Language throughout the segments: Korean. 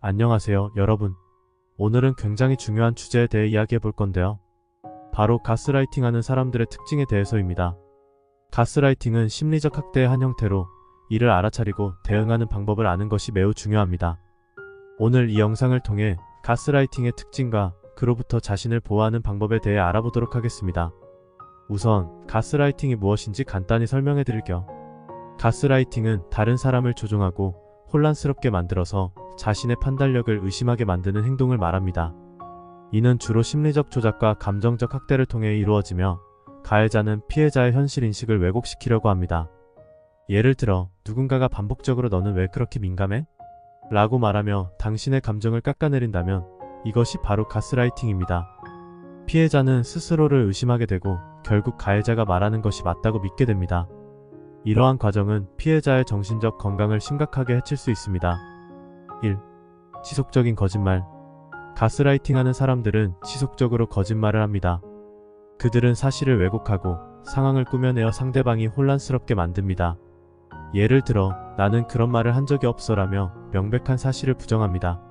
안녕하세요, 여러분. 오늘은 굉장히 중요한 주제에 대해 이야기해 볼 건데요. 바로 가스라이팅하는 사람들의 특징에 대해서입니다. 가스라이팅은 심리적 학대의 한 형태로 이를 알아차리고 대응하는 방법을 아는 것이 매우 중요합니다. 오늘 이 영상을 통해 가스라이팅의 특징과 그로부터 자신을 보호하는 방법에 대해 알아보도록 하겠습니다. 우선 가스라이팅이 무엇인지 간단히 설명해 드릴게요. 가스라이팅은 다른 사람을 조종하고 혼란스럽게 만들어서 자신의 판단력을 의심하게 만드는 행동을 말합니다. 이는 주로 심리적 조작과 감정적 학대를 통해 이루어지며 가해자는 피해자의 현실 인식을 왜곡시키려고 합니다. 예를 들어 누군가가 반복적으로 "너는 왜 그렇게 민감해? 라고 말하며 당신의 감정을 깎아내린다면 이것이 바로 가스라이팅입니다. 피해자는 스스로를 의심하게 되고 결국 가해자가 말하는 것이 맞다고 믿게 됩니다. 이러한 과정은 피해자의 정신적 건강을 심각하게 해칠 수 있습니다. 1. 지속적인 거짓말. 가스라이팅하는 사람들은 지속적으로 거짓말을 합니다. 그들은 사실을 왜곡하고 상황을 꾸며내어 상대방이 혼란스럽게 만듭니다. 예를 들어 "나는 그런 말을 한 적이 없어" 라며 명백한 사실을 부정합니다.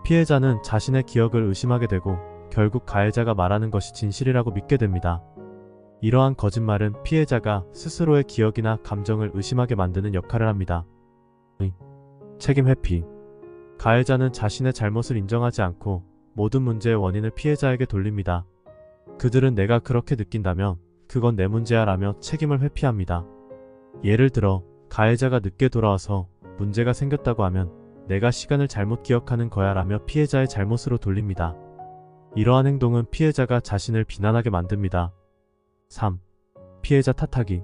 피해자는 자신의 기억을 의심하게 되고 결국 가해자가 말하는 것이 진실이라고 믿게 됩니다. 이러한 거짓말은 피해자가 스스로의 기억이나 감정을 의심하게 만드는 역할을 합니다. 책임 회피. 가해자는 자신의 잘못을 인정하지 않고 모든 문제의 원인을 피해자에게 돌립니다. 그들은 "내가 그렇게 느낀다면 그건 내 문제야" 라며 책임을 회피합니다. 예를 들어 가해자가 늦게 돌아와서 문제가 생겼다고 하면 "내가 시간을 잘못 기억하는 거야" 라며 피해자의 잘못으로 돌립니다. 이러한 행동은 피해자가 자신을 비난하게 만듭니다. 3. 피해자 탓하기.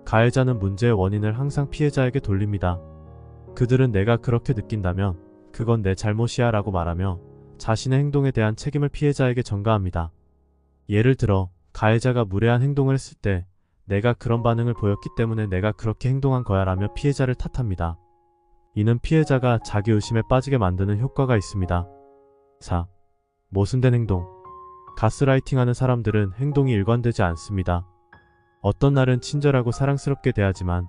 가해자는 문제의 원인을 항상 피해자에게 돌립니다. 그들은 "내가 그렇게 느낀다면 그건 내 잘못이야" 라고 말하며 자신의 행동에 대한 책임을 피해자에게 전가합니다. 예를 들어 가해자가 무례한 행동을 했을 때 "내가 그런 반응을 보였기 때문에 내가 그렇게 행동한 거야" 라며 피해자를 탓합니다. 이는 피해자가 자기의심에 빠지게 만드는 효과가 있습니다. 4. 모순된 행동. 가스라이팅하는 사람들은 행동이 일관되지 않습니다. 어떤 날은 친절하고 사랑스럽게 대하지만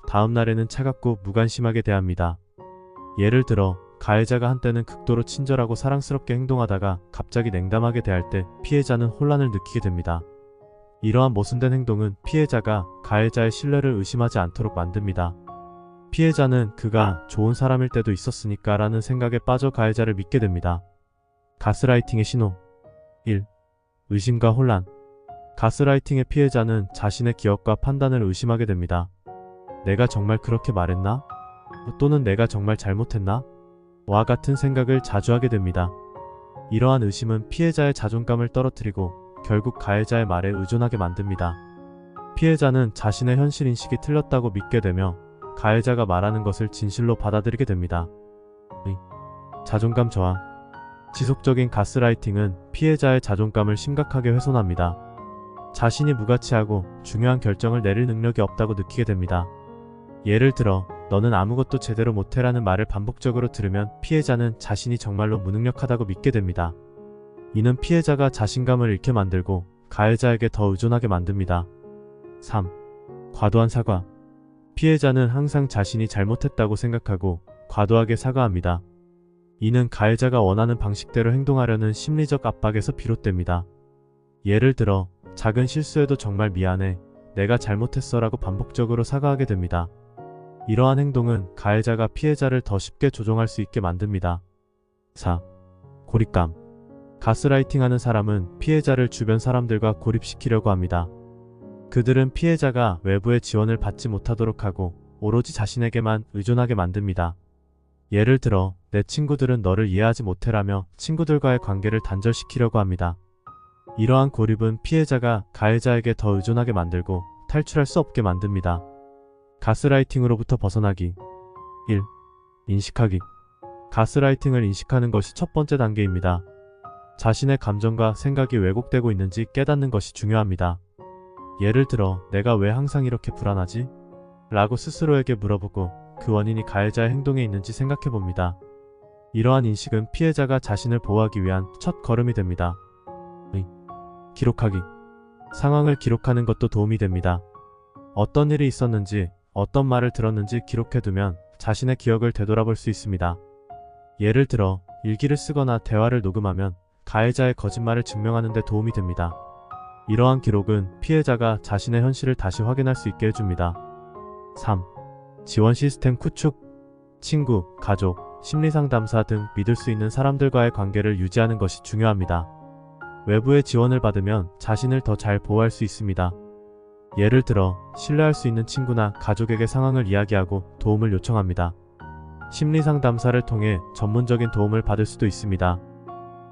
다음 날에는 차갑고 무관심하게 대합니다. 예를 들어 가해자가 한때는 극도로 친절하고 사랑스럽게 행동하다가 갑자기 냉담하게 대할 때 피해자는 혼란을 느끼게 됩니다. 이러한 모순된 행동은 피해자가 가해자의 신뢰를 의심하지 않도록 만듭니다. 피해자는 그가 좋은 사람일 때도 있었으니까 라는 생각에 빠져 가해자를 믿게 됩니다. 가스라이팅의 신호. 1. 의심과 혼란. 가스라이팅의 피해자는 자신의 기억과 판단을 의심하게 됩니다. "내가 정말 그렇게 말했나? 또는 내가 정말 잘못했나? 와 같은 생각을 자주 하게 됩니다. 이러한 의심은 피해자의 자존감을 떨어뜨리고 결국 가해자의 말에 의존하게 만듭니다. 피해자는 자신의 현실 인식이 틀렸다고 믿게 되며 가해자가 말하는 것을 진실로 받아들이게 됩니다. 자존감 저하. 지속적인 가스라이팅은 피해자의 자존감을 심각하게 훼손합니다. 자신이 무가치하고 중요한 결정을 내릴 능력이 없다고 느끼게 됩니다. 예를 들어 "너는 아무것도 제대로 못해" 라는 말을 반복적으로 들으면 피해자는 자신이 정말로 무능력하다고 믿게 됩니다. 이는 피해자가 자신감을 잃게 만들고 가해자에게 더 의존하게 만듭니다. 3. 과도한 사과. 피해자는 항상 자신이 잘못했다고 생각하고 과도하게 사과합니다. 이는 가해자가 원하는 방식대로 행동하려는 심리적 압박에서 비롯됩니다. 예를 들어 "작은 실수에도 정말 미안해. 내가 잘못했어" 라고 반복적으로 사과하게 됩니다. 이러한 행동은 가해자가 피해자를 더 쉽게 조종할 수 있게 만듭니다. 4. 고립감. 가스라이팅하는 사람은 피해자를 주변 사람들과 고립시키려고 합니다. 그들은 피해자가 외부의 지원을 받지 못하도록 하고 오로지 자신에게만 의존하게 만듭니다. 예를 들어 "내 친구들은 너를 이해하지 못해라며 친구들과의 관계를 단절시키려고 합니다. 이러한 고립은 피해자가 가해자에게 더 의존하게 만들고 탈출할 수 없게 만듭니다. 가스라이팅으로부터 벗어나기. 1. 인식하기. 가스라이팅을 인식하는 것이 첫 번째 단계입니다. 자신의 감정과 생각이 왜곡되고 있는지 깨닫는 것이 중요합니다. 예를 들어 "내가 왜 항상 이렇게 불안하지? 라고 스스로에게 물어보고 그 원인이 가해자의 행동에 있는지 생각해 봅니다. 이러한 인식은 피해자가 자신을 보호하기 위한 첫 걸음이 됩니다. 기록하기. 상황을 기록하는 것도 도움이 됩니다. 어떤 일이 있었는지, 어떤 말을 들었는지 기록해두면 자신의 기억을 되돌아볼 수 있습니다. 예를 들어 일기를 쓰거나 대화를 녹음하면 가해자의 거짓말을 증명하는 데 도움이 됩니다. 이러한 기록은 피해자가 자신의 현실을 다시 확인할 수 있게 해줍니다. 3. 지원 시스템 구축. 친구, 가족, 심리상담사 등 믿을 수 있는 사람들과의 관계를 유지하는 것이 중요합니다. 외부의 지원을 받으면 자신을 더 잘 보호할 수 있습니다. 예를 들어 신뢰할 수 있는 친구나 가족에게 상황을 이야기하고 도움을 요청합니다. 심리상담사를 통해 전문적인 도움을 받을 수도 있습니다.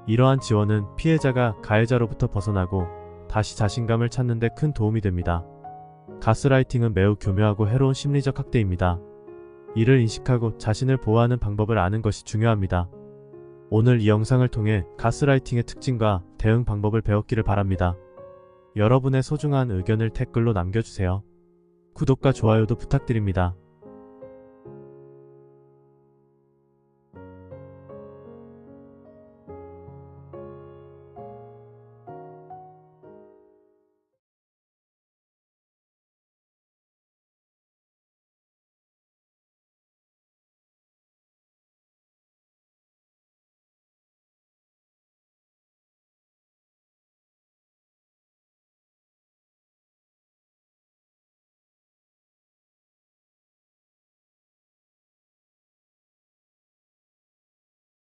이러한 지원은 피해자가 가해자로부터 벗어나고 다시 자신감을 찾는 데 큰 도움이 됩니다. 가스라이팅은 매우 교묘하고 해로운 심리적 학대입니다. 이를 인식하고 자신을 보호하는 방법을 아는 것이 중요합니다. 오늘 이 영상을 통해 가스라이팅의 특징과 대응 방법을 배웠기를 바랍니다. 여러분의 소중한 의견을 댓글로 남겨주세요. 구독과 좋아요도 부탁드립니다.